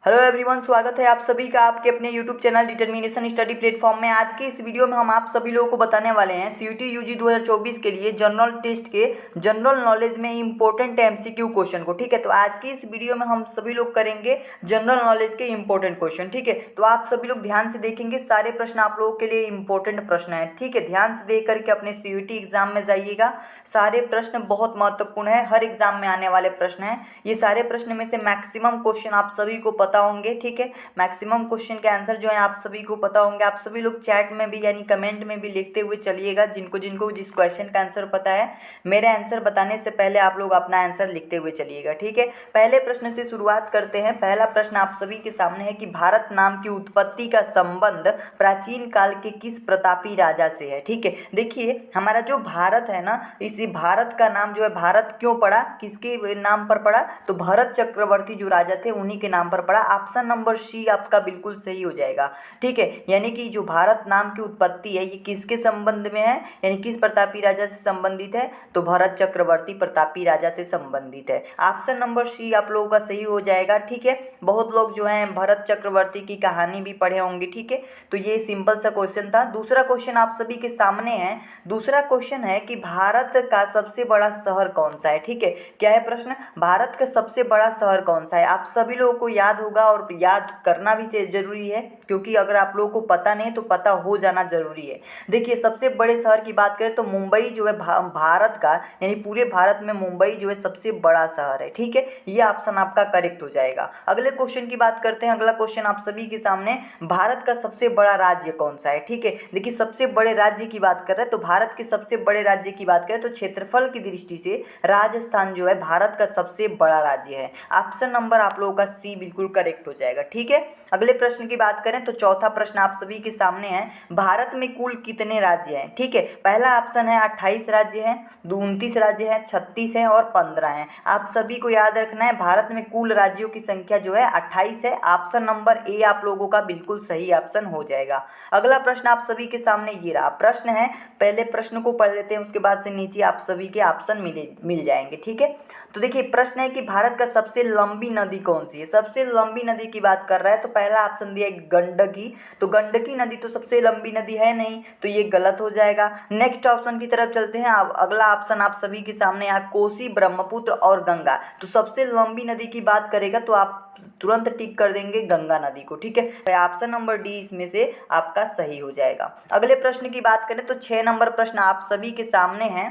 Hello everyone, स्वागत है आप सभी का आपके अपने YouTube channel determination study platform में। आज के इस वीडियो में हम आप सभी लोगों को बताने वाले हैं सीयूटी यूजी 2024 के लिए जनरल टेस्ट के जनरल नॉलेज में इंपॉर्टेंट एमसीक्यू क्वेश्चन को। ठीक है, तो आज की इस वीडियो में हम सभी लोग करेंगे जनरल नॉलेज के इंपॉर्टेंट क्वेश्चन। ठीक है, तो आप सभी लोग ध्यान से देखेंगे, सारे प्रश्न आप लोगों के लिए इंपॉर्टेंट प्रश्न है। ठीक है, ध्यान से देख करके अपने सीयूटी एग्जाम में जाइएगा। सारे प्रश्न बहुत महत्वपूर्ण है, हर एग्जाम में आने वाले प्रश्न है। ये सारे प्रश्न में से मैक्सिमम क्वेश्चन आप सभी को पता होंगे। ठीक है, मैक्सिमम क्वेश्चन के आंसर जो है आप सभी को पता होंगे। आप सभी लोग चैट में भी यानी कमेंट में भी लिखते हुए चलिएगा, जिनको जिनको जिस क्वेश्चन का आंसर पता है। मेरे आंसर बताने से पहले आप लोग अपना आंसर लिखते हुए चलिएगा। ठीक है, पहले प्रश्न से शुरुआत करते हैं। पहला प्रश्न आप सभी के सामने है कि भारत नाम की उत्पत्ति का संबंध प्राचीन काल के किस प्रतापी राजा से है। ठीक है, देखिए हमारा जो भारत है ना, इसी भारत का नाम जो है, भारत क्यों पड़ा, किसके नाम पर पड़ा, तो भरत चक्रवर्ती जो राजा थे उन्हीं के नाम पर पड़ा। ऑप्शन नंबर सी आपका बिल्कुल सही हो जाएगा। ठीक है, यानी कि जो भारत नाम की उत्पत्ति है ये किसके संबंध में है, यानी किस प्रतापी राजा से संबंधित है, तो भरत चक्रवर्ती प्रतापी राजा से संबंधित है। ऑप्शन नंबर सी आप लोगों का सही हो जाएगा। ठीक है, बहुत लोग जो है भरत चक्रवर्ती की कहानी भी पढ़े होंगे। ठीक है, तो ये सिंपल सा क्वेश्चन था। दूसरा क्वेश्चन आप सभी के सामने है। दूसरा क्वेश्चन है कि भारत का सबसे बड़ा शहर कौन सा है। ठीक है, क्या है प्रश्न, भारत का सबसे बड़ा शहर कौन सा है। आप सभी लोगों को याद होगा और याद करना भी जरूरी है, क्योंकि अगर आप लोगों को पता नहीं तो पता हो जाना जरूरी है। देखिए सबसे बड़े शहर की बात करें तो मुंबई जो है भारत का, यानी पूरे भारत में मुंबई जो है सबसे बड़ा शहर है। ठीक है, ये ऑप्शन आपका करेक्ट हो जाएगा। अगले क्वेश्चन की बात करते हैं। अगला क्वेश्चन आप सभी के सामने, भारत का सबसे बड़ा राज्य कौन सा है। ठीक है, देखिए सबसे बड़े राज्य की बात कर रहे हैं तो भारत के सबसे बड़े राज्य की बात करें तो क्षेत्रफल की दृष्टि से राजस्थान जो है भारत का सबसे बड़ा राज्य है। ऑप्शन नंबर आप लोगों का सी बिल्कुल करेक्ट हो जाएगा। ठीक है, अगले प्रश्न की बात करें तो चौथा प्रश्न आप सभी के सामने है, भारत में कुल कितने राज्य हैं। ठीक है, पहला ऑप्शन है 28 राज्य हैं, 29 राज्य हैं, 36 हैं और 15 हैं। आप सभी को याद रखना है भारत में कुल राज्यों की संख्या जो है 28 है। ऑप्शन नंबर ए आप लोगों का बिल्कुल सही ऑप्शन हो जाएगा। अगला प्रश्न आप सभी के सामने ये रहा प्रश्न है, पहले प्रश्न को पढ़ लेते हैं, उसके बाद से नीचे आप सभी के ऑप्शन मिल जाएंगे। ठीक है, तो देखिए प्रश्न है कि भारत का सबसे लंबी नदी कौन सी है। सबसे लंबी नदी की बात कर रहा है तो पहला ऑप्शन दिया है गंडकी, तो गंडकी नदी तो सबसे लंबी नदी है नहीं, तो ये गलत हो जाएगा। नेक्स्ट ऑप्शन की तरफ चलते हैं। अब अगला ऑप्शन आप सभी के सामने यहाँ कोसी, ब्रह्मपुत्र और गंगा, तो सबसे लंबी नदी की बात करेगा तो आप तुरंत टिक कर देंगे गंगा नदी को। ठीक है, ऑप्शन नंबर डी इसमें से आपका सही हो जाएगा। अगले प्रश्न की बात करें तो 6 नंबर प्रश्न आप सभी के सामने है।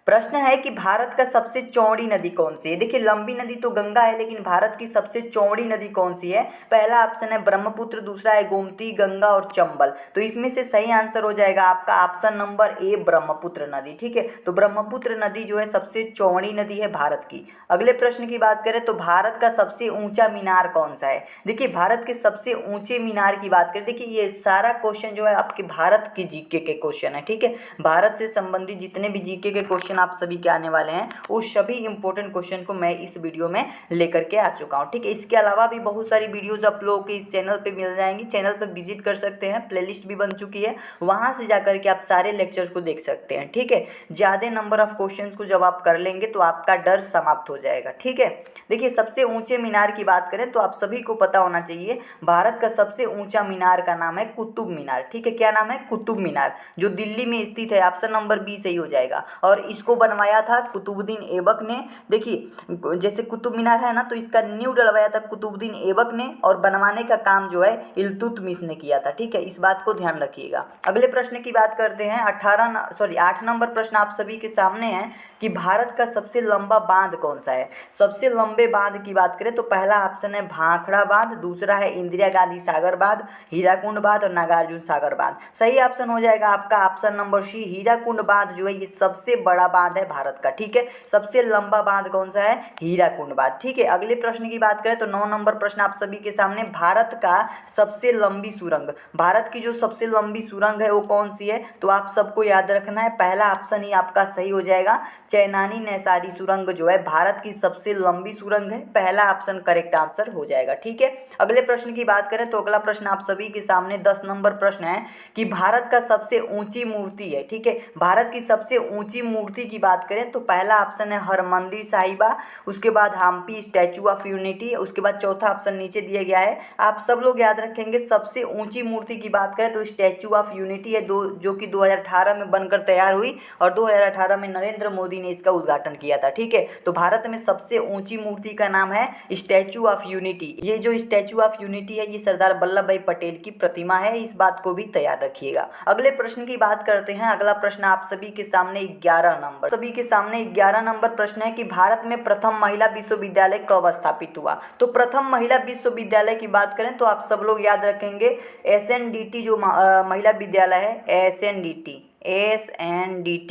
प्रश्न है कि भारत का सबसे चौड़ी नदी कौन सी है। देखिए लंबी नदी तो गंगा है, लेकिन भारत की सबसे चौड़ी नदी कौन सी है। पहला ऑप्शन है ब्रह्मपुत्र, दूसरा है गोमती, गंगा और चंबल, तो इसमें से सही आंसर हो जाएगा आपका ऑप्शन नंबर ए ब्रह्मपुत्र नदी। ठीक है, तो ब्रह्मपुत्र नदी जो है सबसे चौड़ी नदी है भारत की। अगले प्रश्न की बात करें तो भारत का सबसे ऊंचा मीनार कौन सा है। देखिए भारत के सबसे ऊंचे मीनार की बात करें, देखिए ये सारा क्वेश्चन जो है आपके भारत की जीके के क्वेश्चन है। ठीक है, भारत से संबंधित जितने भी जीके के क्वेश्चन आप सभी के आने वाले हैं वो सभी इंपॉर्टेंट क्वेश्चन को मैं इस वीडियो में लेकर के आ चुका हूं। ठीक है, इसके अलावा भी बहुत सारी वीडियोस आप लोगों के इस चैनल पे मिल जाएंगी। चैनल पर विजिट कर सकते हैं, प्लेलिस्ट भी बन चुकी है, वहां से जाकर के आप सारे लेक्चर्स को देख सकते हैं। ठीक है, ज़्यादा नंबर ऑफ क्वेश्चन को जब आप कर लेंगे तो आपका डर समाप्त हो जाएगा। ठीक है, देखिए सबसे ऊंचे मीनार की बात करें तो आप सभी को पता होना चाहिए भारत का सबसे ऊंचा मीनार का नाम है कुतुब मीनार। ठीक है, क्या नाम है, कुतुब मीनार, जो दिल्ली में स्थित है। ऑप्शन नंबर बी सही हो जाएगा। और इसको बनवाया था कुतुबुद्दीन ऐबक ने। देखिए जैसे कुतुब मीनार है ना, तो इसका नींव डलवाया था कुतुबुद्दीन ऐबक ने और बनवाने का काम जो है इल्तुतमिश ने किया था। ठीक है, इस बात को ध्यान रखिएगा। अगले प्रश्न की बात करते हैं। 8 नंबर प्रश्न आप सभी के सामने है कि भारत का सबसे लंबा बांध कौन सा है। सबसे लंबे बांध की बात करें तो पहला ऑप्शन है भाखड़ा बांध, दूसरा है इंदिरा गांधी सागर बांध, हीराकुंड बांध और नागार्जुन सागर बांध। सही ऑप्शन हो जाएगा आपका ऑप्शन नंबर सी, हीराकुंड बांध जो है ये सबसे बड़ा बांध है भारत का। ठीक है, सबसे लंबा बांध कौन सा है, हीराकुंड बांध। ठीक है, अगले प्रश्न की बात करें तो 9 नंबर प्रश्न आप सभी के सामने, भारत का सबसे लंबी सुरंग, भारत की जो सबसे लंबी सुरंग है वो कौन सी है, तो आप सबको याद रखना है पहला ऑप्शन ही आपका सही हो जाएगा, चैनानी नैसारी सुरंग जो है भारत की सबसे लंबी सुरंग है। पहला ऑप्शन करेक्ट आंसर हो जाएगा। ठीक है, अगले प्रश्न की बात करें तो अगला प्रश्न आप सभी के सामने 10 नंबर प्रश्न है कि भारत का सबसे ऊंची मूर्ति है। ठीक है, भारत की सबसे ऊंची मूर्ति मूर्ति की बात करें तो पहला ऑप्शन है हरमंदिर साहिबा, उसके बाद हम्पी स्टैचू ऑफ यूनिटी, उसके बाद चौथा ऑप्शन नीचे दिया गया है। आप सब लोग याद रखेंगे सबसे ऊंची मूर्ति की बात करें तो स्टैचू ऑफ यूनिटी है, जो कि 2018 में बनकर तैयार हुई और 2018 में नरेंद्र मोदी ने इसका उद्घाटन किया था। ठीक है, तो भारत में सबसे ऊंची मूर्ति का नाम है स्टैचू ऑफ यूनिटी। ये जो स्टैचू ऑफ यूनिटी है ये सरदार वल्लभ भाई पटेल की प्रतिमा है, इस बात को भी तैयार रखिएगा। अगले प्रश्न की बात करते हैं। अगला प्रश्न आप सभी के सामने 11 नंबर प्रश्न है कि भारत में प्रथम महिला विश्वविद्यालय कब स्थापित हुआ। तो प्रथम महिला विश्वविद्यालय की बात करें तो आप सब लोग याद रखेंगे SNDT जो महिला विद्यालय है, SNDT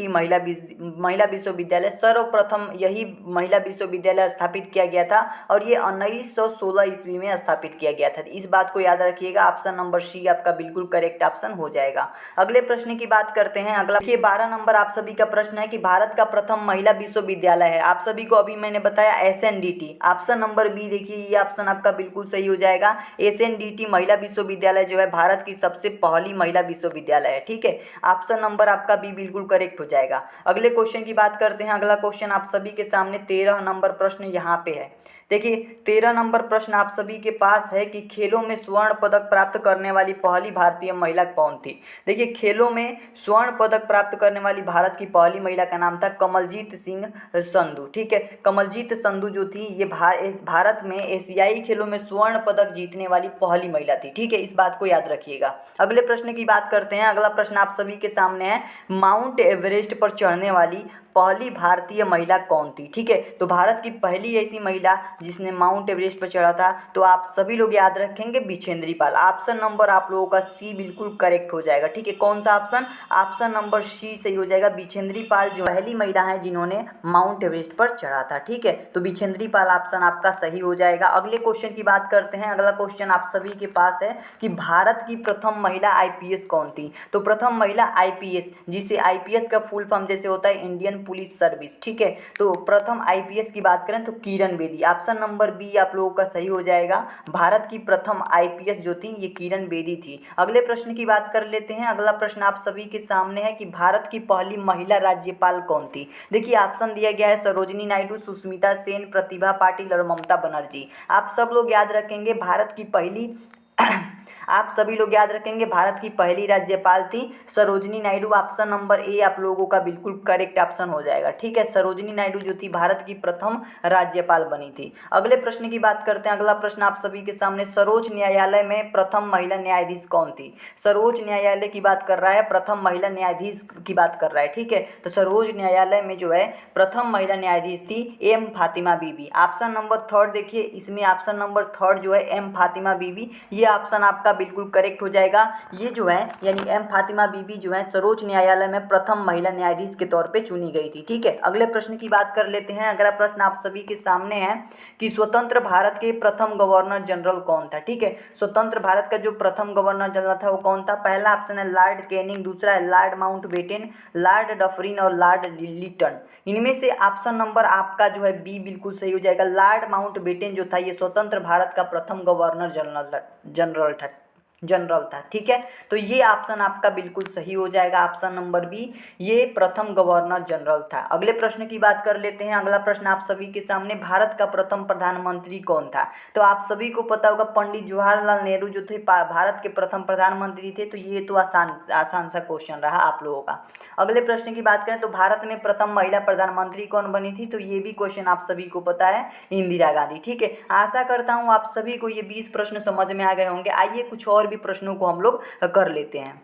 महिला विश्वविद्यालय, सर्वप्रथम यही महिला विश्वविद्यालय स्थापित किया गया था और ये 1916 ईस्वी में स्थापित किया गया था। इस बात को याद रखिएगा। ऑप्शन नंबर सी आपका बिल्कुल करेक्ट ऑप्शन हो जाएगा। अगले प्रश्न की बात करते हैं। अगला देखिए 12 नंबर आप सभी का प्रश्न है कि भारत का प्रथम महिला विश्वविद्यालय है। आप सभी को अभी मैंने बताया SNDT। ऑप्शन नंबर बी देखिए, ये ऑप्शन आपका बिल्कुल सही हो जाएगा। SNDT महिला विश्वविद्यालय जो है भारत की सबसे पहली महिला विश्वविद्यालय है। ठीक है, ऑप्शन नंबर आपका भी बिल्कुल करेक्ट हो जाएगा। अगले क्वेश्चन की बात करते हैं। अगला क्वेश्चन आप सभी के सामने 13 नंबर प्रश्न यहाँ पे है। देखिए 13 नंबर प्रश्न आप सभी के पास है कि खेलों में स्वर्ण पदक प्राप्त करने वाली पहली भारतीय महिला कौन थी। देखिए खेलों में स्वर्ण पदक प्राप्त करने वाली भारत की पहली महिला का नाम था कमलजीत सिंह संधू। ठीक है, कमलजीत संधू जो थी ये भारत में एशियाई खेलों में स्वर्ण पदक जीतने वाली पहली महिला थी। ठीक है, इस बात को याद रखिएगा। अगले प्रश्न की बात करते हैं। अगला प्रश्न आप सभी के सामने है, माउंट एवरेस्ट पर चढ़ने वाली पहली भारतीय महिला कौन थी। ठीक है, तो भारत की पहली ऐसी महिला जिसने माउंट एवरेस्ट पर चढ़ा था तो आप सभी लोग याद रखेंगे बिछेंद्री पाल। ऑप्शन नंबर आप लोगों का सी बिल्कुल करेक्ट हो जाएगा। ठीक है, कौन सा ऑप्शन? ऑप्शन नंबर सी सही हो जाएगा। बिछेंद्री पाल जो पहली महिला है जिन्होंने माउंट एवरेस्ट पर चढ़ा था। ठीक है, तो बिछेंद्री पाल ऑप्शन आपका सही हो जाएगा। अगले क्वेश्चन की बात करते हैं। अगला क्वेश्चन आप सभी के पास है कि भारत की प्रथम महिला IPS कौन थी। तो प्रथम महिला IPS, जिसे IPS का फुल फॉर्म जैसे होता है इंडियन पुलिस सर्विस। ठीक है, तो प्रथम IPS की बात करें तो Kiran Bedi. Option number B आप लोगों का सही हो जाएगा। भारत की प्रथम IPS जो थी ये किरण बेदी थी। अगले प्रश्न की बात कर लेते हैं। अगला प्रश्न आप सभी के सामने है कि भारत की पहली महिला राज्यपाल कौन थी। देखिए ऑप्शन दिया गया है सरोजिनी नायडू, सुष्मिता सेन, प्रतिभा पाटिल और ममता बनर्जी। आप सब लोग याद रखेंगे भारत की पहली आप सभी लोग याद रखेंगे भारत की पहली राज्यपाल थी Sarojini Naidu. Option number A आप लोगों का बिल्कुल करेक्ट ऑप्शन हो जाएगा। ठीक है, सरोजिनी नायडू जो थी भारत की प्रथम राज्यपाल बनी थी। अगले प्रश्न की बात करते हैं। अगला प्रश्न आप सभी के सामने, सर्वोच्च न्यायालय में प्रथम महिला न्यायाधीश कौन थी। सर्वोच्च न्यायालय की बात कर रहा है, प्रथम महिला न्यायाधीश की बात कर रहा है। ठीक है, तो सर्वोच्च न्यायालय में जो है प्रथम महिला न्यायाधीश थी M फातिमा बीबी। ऑप्शन नंबर थर्ड देखिए, इसमें ऑप्शन नंबर थर्ड जो है M फातिमा बीबी, ये ऑप्शन आपका बिल्कुल करेक्ट हो जाएगा। ये जो है यानी M फातिमा बीबी जो है सर्वोच्च न्यायालय में प्रथम महिला न्यायाधीश के तौर पे चुनी गई थी। ठीक है, अगले प्रश्न की बात कर लेते हैं। अगला प्रश्न आप सभी के सामने है कि स्वतंत्र भारत के प्रथम गवर्नर जनरल कौन था। ठीक है, स्वतंत्र भारत का जो प्रथम गवर्नर जनरल था वो कौन था। पहला ऑप्शन है लॉर्ड कैनिंग, दूसरा है लॉर्ड माउंटबेटन, लॉर्ड डफरिन और लॉर्ड लिटन। इनमें से ऑप्शन नंबर आपका जो है बी बिल्कुल सही हो जाएगा। लॉर्ड माउंटबेटन जो था ये स्वतंत्र भारत का प्रथम गवर्नर जनरल था। ठीक है, तो ये ऑप्शन आपका बिल्कुल सही हो जाएगा। ऑप्शन नंबर बी, ये प्रथम गवर्नर जनरल था। अगले प्रश्न की बात कर लेते हैं। अगला प्रश्न आप सभी के सामने, भारत का प्रथम प्रधानमंत्री कौन था। तो आप सभी को पता होगा पंडित जवाहरलाल नेहरू जो थे भारत के प्रथम प्रधानमंत्री थे। तो ये तो आसान सा क्वेश्चन रहा आप लोगों का। अगले प्रश्न की बात करें तो भारत में प्रथम महिला प्रधानमंत्री कौन बनी थी। तो ये भी क्वेश्चन आप सभी को पता है, इंदिरा गांधी। ठीक है, आशा करता हूँ आप सभी को ये 20 प्रश्न समझ में आ गए होंगे। आइए कुछ और भी प्रश्नों को हम लोग कर लेते हैं।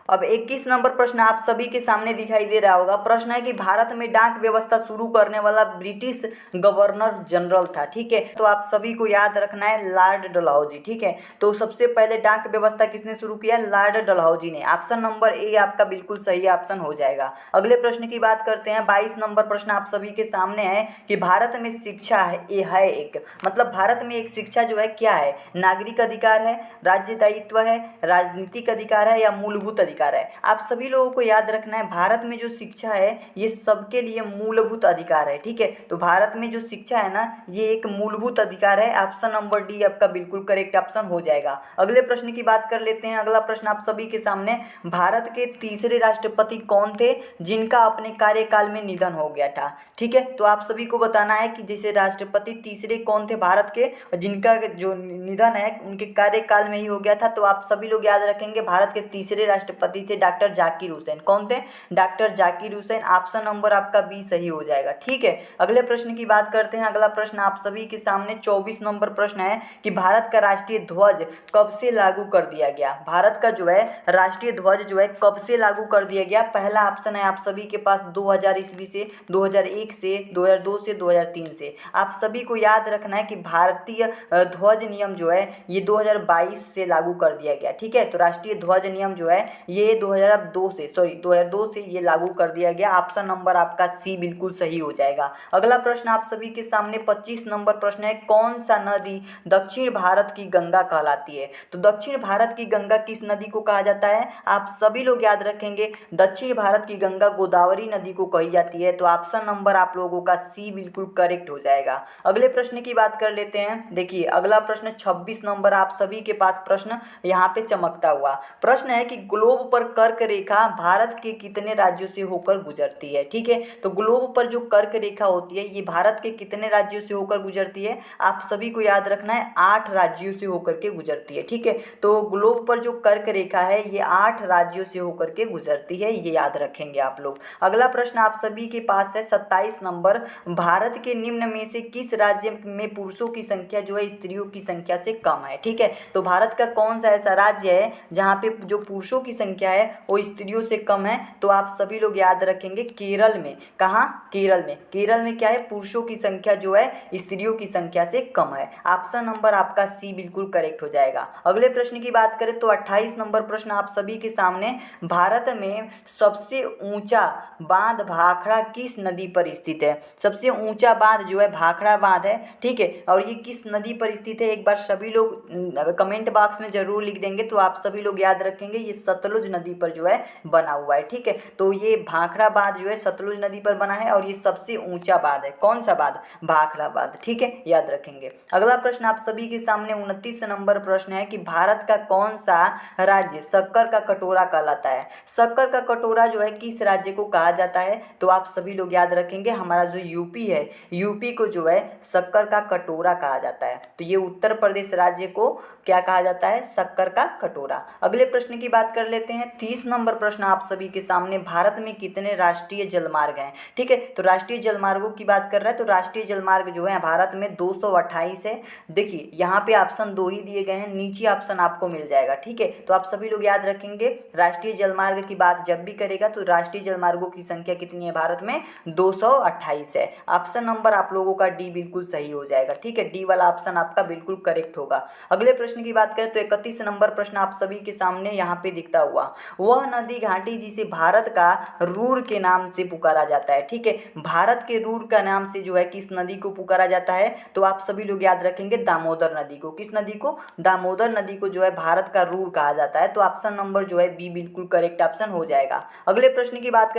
अब 21 नंबर प्रश्न आप सभी के सामने दिखाई दे रहा होगा। प्रश्न है कि भारत में डाक व्यवस्था शुरू करने वाला ब्रिटिश गवर्नर जनरल था। ठीक है, तो आप सभी को याद रखना है लॉर्ड डलहौजी। ठीक है, तो सबसे पहले डाक व्यवस्था किसने शुरू किया, लॉर्ड डलहौजी ने। ऑप्शन नंबर ए आपका बिल्कुल सही ऑप्शन हो जाएगा। अगले प्रश्न की बात करते हैं। 22 नंबर प्रश्न आप सभी के सामने है कि भारत में शिक्षा है एक, मतलब भारत में एक शिक्षा जो है क्या है, नागरिक अधिकार है, राज्य दायित्व है, राजनीतिक अधिकार है या मूलभूत अधिकार अधिकार है। आप सभी लोगों को याद रखना है, भारत में जो शिक्षा है ये सबके लिए मूलभूत अधिकार है। ठीक है, तो भारत में जो शिक्षा है ना ये एक मूलभूत अधिकार है। ऑप्शन नंबर डी आपका बिल्कुल करेक्ट ऑप्शन हो जाएगा। अगले प्रश्न की बात कर लेते हैं। अगला प्रश्न आप सभी के सामने, भारत के तीसरे राष्ट्रपति कौन थे जिनका अपने कार्यकाल में निधन हो गया था। ठीक है, तो आप सभी को बताना है कि जैसे राष्ट्रपति तीसरे कौन थे भारत के, जिनका जो निधन है उनके कार्यकाल में ही हो गया था। तो आप सभी लोग याद रखेंगे, भारत के तीसरे राष्ट्रपति थे डॉक्टर जाकिर हुसैन। कौन थे? Doctor Zakir Hussain. Option number आपका बी सही हो जाएगा। ठीक है, अगले प्रश्न की बात करते हैं। अगला प्रश्न आप सभी के सामने 24 नंबर प्रश्न है कि भारत का राष्ट्रीय ध्वज कब से लागू कर दिया गया। भारत का जो है राष्ट्रीय ध्वज जो है कब से लागू कर दिया गया। पहला ऑप्शन है आप सभी के पास 2000 ईस्वी से, 2001 से, 2002 से, 2003 से। आप सभी को याद रखना है कि भारतीय ध्वज नियम जो है ये 2022 से लागू कर दिया गया। ठीक है, तो राष्ट्रीय ध्वज नियम जो है ये 2002 से ये लागू कर दिया गया। ऑप्शन नंबर आपका सी बिल्कुल सही हो जाएगा। अगला प्रश्न आप सभी के सामने 25 नंबर प्रश्न है, कौन सा नदी दक्षिण भारत की गंगा कहलाती है। तो दक्षिण भारत की गंगा किस नदी को कहा जाता है? आप सभी लोग याद रखेंगे, दक्षिण भारत की गंगा गोदावरी नदी को कही जाती है। तो ऑप्शन नंबर आप लोगों का सी बिल्कुल करेक्ट हो जाएगा। अगले प्रश्न की बात कर लेते हैं। देखिए अगला प्रश्न 26 नंबर आप सभी के पास प्रश्न यहाँ पे चमकता हुआ प्रश्न है कि ग्लोब पर कर्क रेखा भारत के कितने राज्यों से होकर गुजरती है। ठीक है, तो ग्लोब पर जो कर्क रेखा होती है ये भारत के कितने राज्यों से होकर गुजरती है? आप सभी को याद रखना है 8 राज्यों से होकर के गुजरती है। ठीक है, तो ग्लोब पर जो कर्क रेखा है ये 8 राज्यों से होकर के गुजरती है, ये याद रखेंगे आप लोग। अगला प्रश्न आप सभी के पास है 27 नंबर, भारत के निम्न में से किस राज्य में पुरुषों की संख्या जो है स्त्रियों की संख्या से कम है। ठीक है, तो भारत का कौन सा ऐसा राज्य है जहाँ पे जो पुरुषों की संख्या है वो स्त्रियों से कम है? तो आप सभी लोग याद रखेंगे केरल में। कहाँ? केरल में। केरल में क्या है, पुरुषों की संख्या जो है स्त्रियों की संख्या से कम है। ऑप्शन नंबर आपका सी बिल्कुल करेक्ट हो जाएगा। अगले प्रश्न की बात करें तो 28 नंबर प्रश्न आप सभी के सामने, भारत में सबसे ऊंचा बांध भाखड़ा किस नदी पर स्थित है। सबसे ऊंचा बांध जो है भाखड़ा बांध है। ठीक है, और ये किस नदी पर स्थित है एक बार सभी लोग कमेंट बॉक्स में जरूर लिख देंगे। तो आप सभी लोग याद रखेंगे ये सतलुज नदी पर जो है बना हुआ है। ठीक है, तो ये भाखड़ा बांध जो है सतलुज नदी पर बना है और ये सबसे ऊंचा बांध है। कौन सा बांध? भाखड़ा बांध। ठीक है, याद रखेंगे। अगला प्रश्न आप सभी के सामने 29 नंबर प्रश्न है कि भारत का कौन सा राज्य शक्कर का कटोरा कहलाता है। शक्कर का कटोरा जो है किस राज्य को कहा जाता है? तो आप सभी लोग याद रखेंगे हमारा जो यूपी है, यूपी को जो है शक्कर का कटोरा कहा जाता है। तो ये उत्तर प्रदेश राज्य को क्या कहा जाता है? शक्कर का कटोरा। अगले प्रश्न की बात कर लेते हैं। 30 नंबर प्रश्न आप सभी के सामने, भारत में कितने राष्ट्रीय जलमार्ग हैं। ठीक है, तो राष्ट्रीय जलमार्गों की बात कर रहा है तो राष्ट्रीय जलमार्ग जो है भारत में 228 है। देखिए यहाँ पे ऑप्शन 2 ही दिए गए हैं, नीचे ऑप्शन आपको मिल जाएगा। ठीक है, तो आप सभी लोग याद रखेंगे राष्ट्रीय जलमार्ग की बात जब भी करेगा तो राष्ट्रीय जलमार्गों की संख्या कितनी है भारत में? 228 है। ऑप्शन नंबर आप लोगों का डी बिल्कुल सही हो जाएगा। ठीक है, डी वाला ऑप्शन आपका बिल्कुल करेक्ट होगा। अगले प्रश्न की बात करें तो 31 नंबर प्रश्न आप सभी के सामने यहाँ पे दिखता हुआ, वह नदी घाटी जिसे भारत का रूर के नाम से पुकारा जाता है। ठीक है, भारत के रूर का नाम से जो है किस नदी को पुकारा जाता है? तो आप सभी लोग याद रखेंगे दामोदर नदी को। किस नदी को? दामोदर नदी को जो है भारत का रूर कहा जाता है। तो ऑप्शन नंबर जो है बी बिल्कुल करेक्ट ऑप्शन हो जाएगा। अगले प्रश्न की बात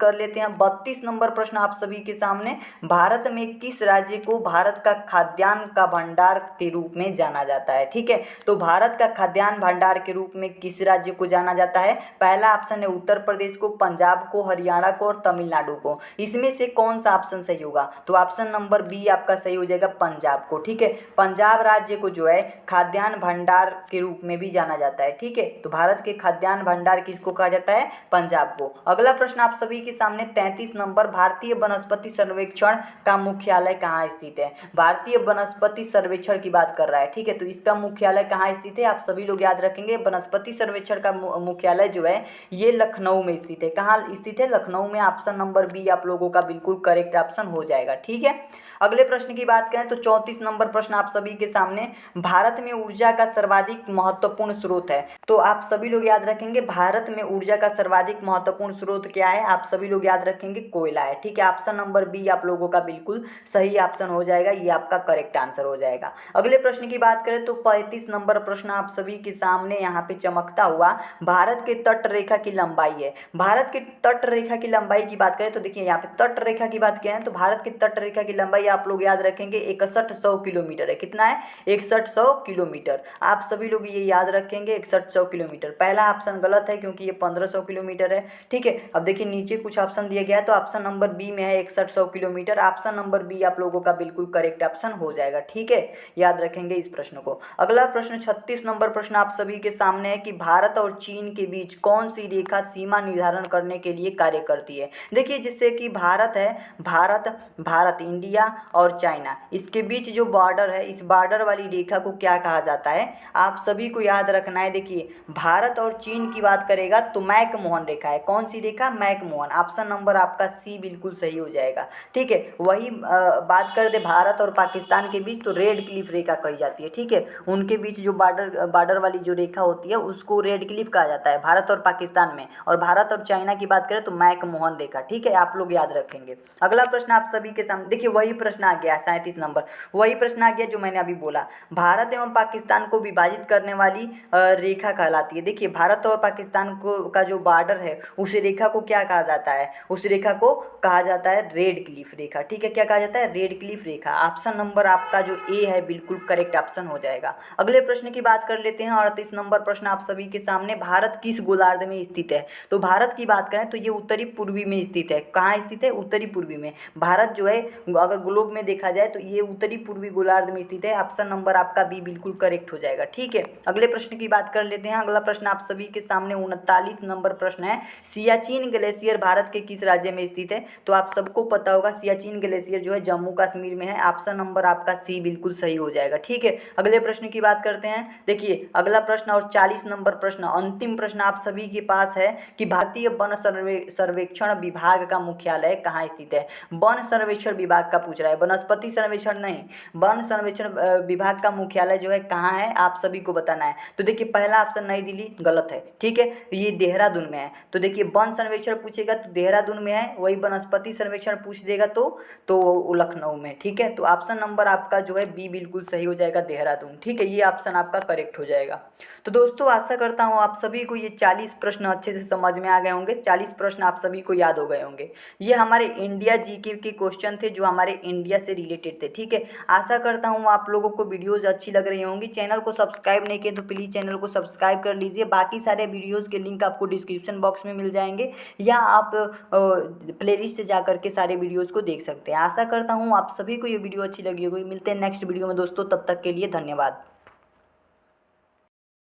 कर लेते हैं। 32 नंबर प्रश्न आप सभी के सामने, भारत में किस राज्य को भारत का खाद्यान्न का भंडार के रूप में जाना जाता है। ठीक है, तो भारत का खाद्यान्न भंडार के रूप में किस राज्य को जाना जाता है? पहला ऑप्शन है उत्तर प्रदेश को, पंजाब को, हरियाणा को और तमिलनाडु को। इसमें से कौन सा ऑप्शन सही होगा? तो ऑप्शन नंबर बी आपका सही हो जाएगा, पंजाब को। ठीक है, पंजाब राज्य को जो है खाद्यान्न भंडार के रूप में भी जाना जाता है। ठीक है, तो भारत के खाद्यान्न भंडार किसको कहा जाता है? पंजाब को। अगला प्रश्न आप सभी के सामने 33 नंबर, भारतीय वनस्पति सर्वेक्षण का मुख्यालय कहाँ स्थित है। भारतीय वनस्पति सर्वेक्षण की बात कर रहा है। ठीक है, तो इसका मुख्यालय कहाँ स्थित है? आप सभी लोग याद रखेंगे वनस्पति सर्वेक्षण का मुख्यालय जो है ये लखनऊ में स्थित है। कहाँ स्थित है? लखनऊ में। ऑप्शन नंबर बी आप लोगों का बिल्कुल करेक्ट ऑप्शन हो जाएगा। ठीक है, अगले प्रश्न की बात करें तो 34 नंबर प्रश्न आप सभी के सामने, भारत में ऊर्जा का सर्वाधिक महत्वपूर्ण स्रोत है। तो आप सभी लोग याद रखेंगे भारत में ऊर्जा का सर्वाधिक महत्वपूर्ण स्रोत क्या है? आप सभी लोग याद रखेंगे कोयला है। ठीक है, ऑप्शन नंबर बी आप लोगों का बिल्कुल सही ऑप्शन हो जाएगा, ये आपका करेक्ट आंसर हो जाएगा। अगले प्रश्न की बात करें तो 35 नंबर प्रश्न आप सभी के सामने यहाँ पे चमकता हुआ, भारत के तट रेखा की लंबाई है। भारत की तट रेखा की लंबाई की बात करें तो देखिए यहाँ पे तट रेखा की बात किया है तो भारत की तट रेखा की लंबाई आप लोग याद रखेंगे 6100 किलोमीटर है। कितना है? 6100 किलोमीटर। आप सभी लोग ये याद रखेंगे 6100 किलोमीटर। पहला ऑप्शन गलत है क्योंकि ये 1500 किलोमीटर है। ठीक है, अब देखिए नीचे कुछ ऑप्शन दिया गया है तो ऑप्शन नंबर बी में है 6100 किलोमीटर। ऑप्शन नंबर बी आप लोगों का बिल्कुल करेक्ट ऑप्शन हो जाएगा। ठीक है, याद रखेंगे इस प्रश्न को। अगला प्रश्न 36 नंबर प्रश्न आप सभी के सामने है कि भारत और चीन के बीच कौन सी रेखा सीमा निर्धारण करने के लिए कार्य करती है। देखिए जिससे कि भारत है, भारत इंडिया और चाइना, इसके बीच जो बॉर्डर है, इस बॉर्डर वाली रेखा को क्या कहा जाता है, आप सभी को याद रखना है। देखिए भारत और चीन की बात करेगा तो मैकमोहन रेखा है। कौन सी रेखा? मैकमोहन। ऑप्शन नंबर आपका सी बिल्कुल सही हो जाएगा। ठीक है, वही बात कर दे भारत और पाकिस्तान के बीच तो रेड क्लिफ रेखा कही जाती है। ठीक है, उनके बीच जो बॉर्डर वाली जो रेखा होती है उसको रेड क्लिफ कहा जाता है भारत और पाकिस्तान में। और भारत और चाइना की बात करें तो मैकमोहन रेखा। ठीक है, आप लोग याद रखेंगे। अगला प्रश्न आप सभी के सामने देखिए वही प्रश्न आ गया 37 नंबर, वही प्रश्न आ गया जो मैंने अभी बोला। भारत एवं पाकिस्तान को विभाजित करने वाली रेखा कहलाती है। देखिए भारत और पाकिस्तान को का जो बॉर्डर है उस रेखा को क्या कहा जाता है? उस रेखा को कहा जाता है रेड क्लिफ रेखा। ठीक है, क्या कहा जाता है? रेड क्लिफ रेखा। ऑप्शन नंबर आपका जो ए है बिल्कुल करेक्ट ऑप्शन हो जाएगा। अगले प्रश्न की बात कर लेते हैं 38 नंबर प्रश्न आप सभी के सामने। भारत किस गोलार्ध में स्थित है? तो भारत की बात करें तो ये उत्तरी पूर्वी में स्थित है। कहाँ स्थित है? उत्तरी पूर्वी में। भारत जो है अगर ग्लोब में देखा जाए तो ये उत्तरी पूर्वी गोलार्ध में स्थित है। ऑप्शन नंबर आपका बी बिल्कुल करेक्ट हो जाएगा। ठीक है, अगले प्रश्न की बात कर लेते हैं। अगला प्रश्न आप सभी के सामने 39 नंबर प्रश्न है। सियाचिन ग्लेशियर भारत के किस राज्य में स्थित है? तो आप सबको पता होगा सियाचिन ग्लेशियर जो है जम्मू कश्मीर में है। ऑप्शन नंबर आपका सी बिल्कुल सही हो जाएगा। ठीक है, अगले प्रश्न की बात करते हैं। देखिए अगला प्रश्न और 40 नंबर प्रश्न, अंतिम प्रश्न आप सभी के पास है कि भारतीय वन सर्वेक्षण विभाग का मुख्यालय कहाँ स्थित है? वन सर्वेक्षण विभाग का पूछ रहा है, वनस्पति सर्वेक्षण नहीं। वन सर्वेक्षण विभाग का मुख्यालय जो है कहाँ है आप सभी को बताना है। तो देखिए पहला ऑप्शन नई दिल्ली गलत है। ठीक है, ये देहरादून में है। तो देखिए वन सर्वेक्षण पूछेगा तो देहरादून में है, वही वनस्पति सर्वेक्षण पूछ देगा तो लखनऊ में। ठीक है, तो ऑप्शन नंबर आपका जो है बी बिल्कुल सही हो जाएगा, देहरादून। ठीक है, ये ऑप्शन आपका करेक्ट हो जाएगा। तो दोस्तों आशा करता हूँ आप सभी को ये 40 प्रश्न अच्छे से समझ में आ गए होंगे। 40 प्रश्न आप सभी को याद हो गए होंगे। ये हमारे इंडिया जीके के क्वेश्चन थे जो हमारे इंडिया से रिलेटेड थे। ठीक है, आशा करता हूँ आप लोगों को वीडियोज़ अच्छी लग रही होंगी। चैनल को सब्सक्राइब नहीं किए तो प्लीज़ चैनल को सब्सक्राइब कर लीजिए। बाकी सारे वीडियोज़ के लिंक आपको डिस्क्रिप्शन बॉक्स में मिल जाएंगे या आप प्लेलिस्ट से जा करके सारे वीडियोज़ को देख सकते हैं। आशा करता हूँ आप सभी को ये वीडियो अच्छी लगी होगी। मिलते हैं नेक्स्ट वीडियो में दोस्तों, तब तक के लिए धन्यवाद।